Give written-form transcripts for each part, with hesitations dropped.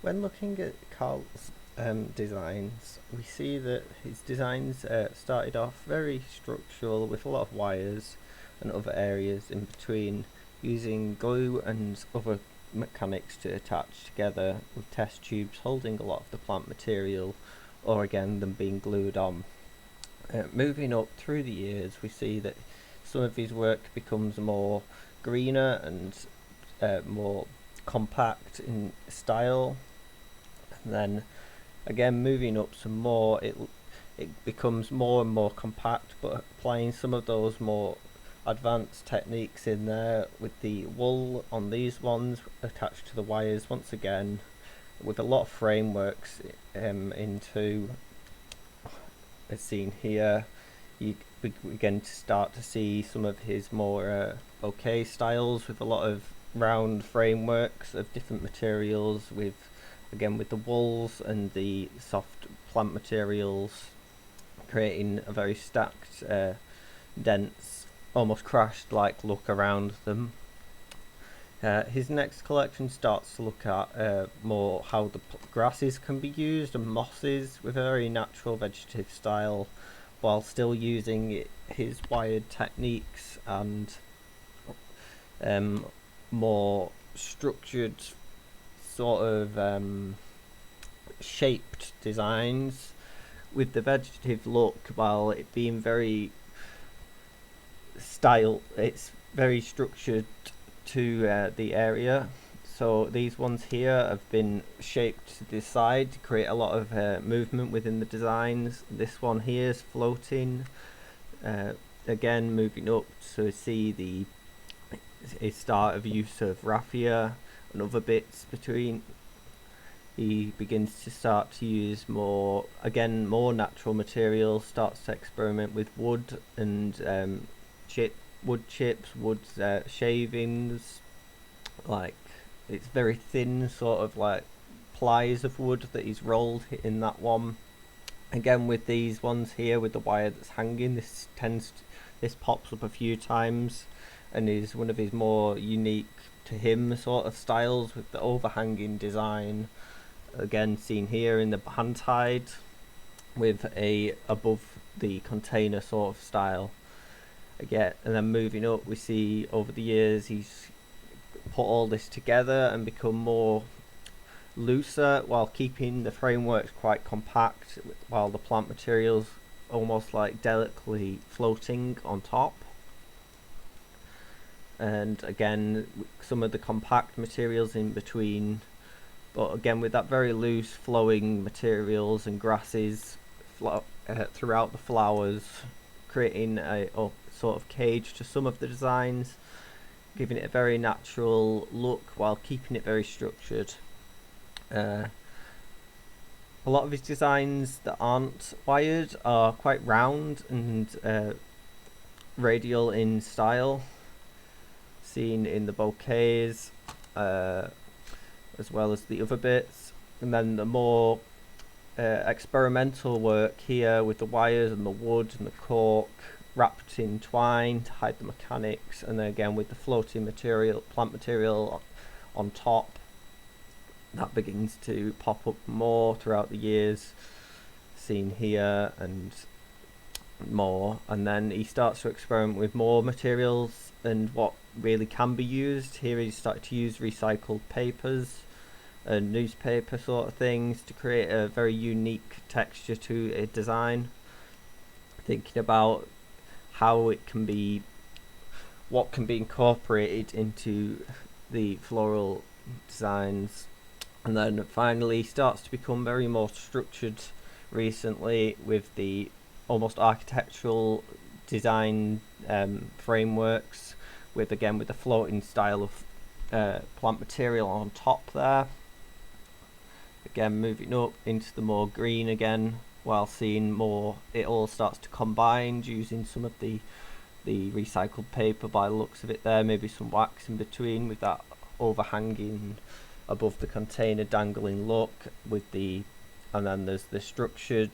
When looking at Carl's designs, we see that his designs started off very structural with a lot of wires and other areas in between, using glue and other mechanics to attach together, with test tubes holding a lot of the plant material, or again them being glued on. Moving up through the years, we see that some of his work becomes more greener and more compact in style. And then again, moving up some more, it becomes more and more compact, but applying some of those more advanced techniques in there, with the wool on these ones attached to the wires once again, with a lot of frameworks into, as seen here. You begin to start to see some of his more bouquet styles, with a lot of round frameworks of different materials, with again with the wools and the soft plant materials, creating a very stacked, dense, almost crashed like look around them. His next collection starts to look at more how the grasses can be used and mosses, with a very natural vegetative style, while still using his wired techniques and more structured sort of shaped designs, with the vegetative look, while it being very it's very structured to the area. So these ones here have been shaped to the side to create a lot of movement within the designs. This one here is floating, again moving up to see a start of use of raffia and other bits between. He begins to start to use more natural materials, starts to experiment with wood and wood chips, wood shavings, like it's very thin sort of like plies of wood that he's rolled in that one. Again with these ones here with the wire that's hanging, this pops up a few times and is one of his more unique to him sort of styles, with the overhanging design, again seen here in the hand tied with a above the container sort of style. Again, and then moving up, we see over the years he's put all this together and become more looser, while keeping the frameworks quite compact, while the plant materials almost like delicately floating on top. And again, some of the compact materials in between, but again with that very loose flowing materials and grasses throughout the flowers, creating a sort of cage to some of the designs, giving it a very natural look while keeping it very structured. A lot of his designs that aren't wired are quite round and radial in style, seen in the bouquets as well as the other bits. And then the more experimental work here with the wires and the wood and the cork wrapped in twine to hide the mechanics, and then again with the floating plant material on top, that begins to pop up more throughout the years, seen here and more. And then he starts to experiment with more materials and what really can be used. Here he started to use recycled papers and newspaper sort of things to create a very unique texture to a design, thinking about how it can be, what can be incorporated into the floral designs. And then finally starts to become very more structured recently, with the almost architectural design frameworks, with the floating style of plant material on top there. Again moving up into the more green again, while seeing more, it all starts to combine using some of the recycled paper by the looks of it there, maybe some wax in between, with that overhanging above the container dangling look, with the, and then there's the structured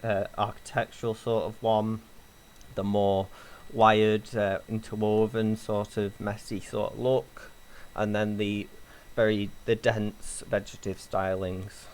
architectural sort of one, the more wired interwoven sort of messy sort of look, and then the very the dense vegetative stylings.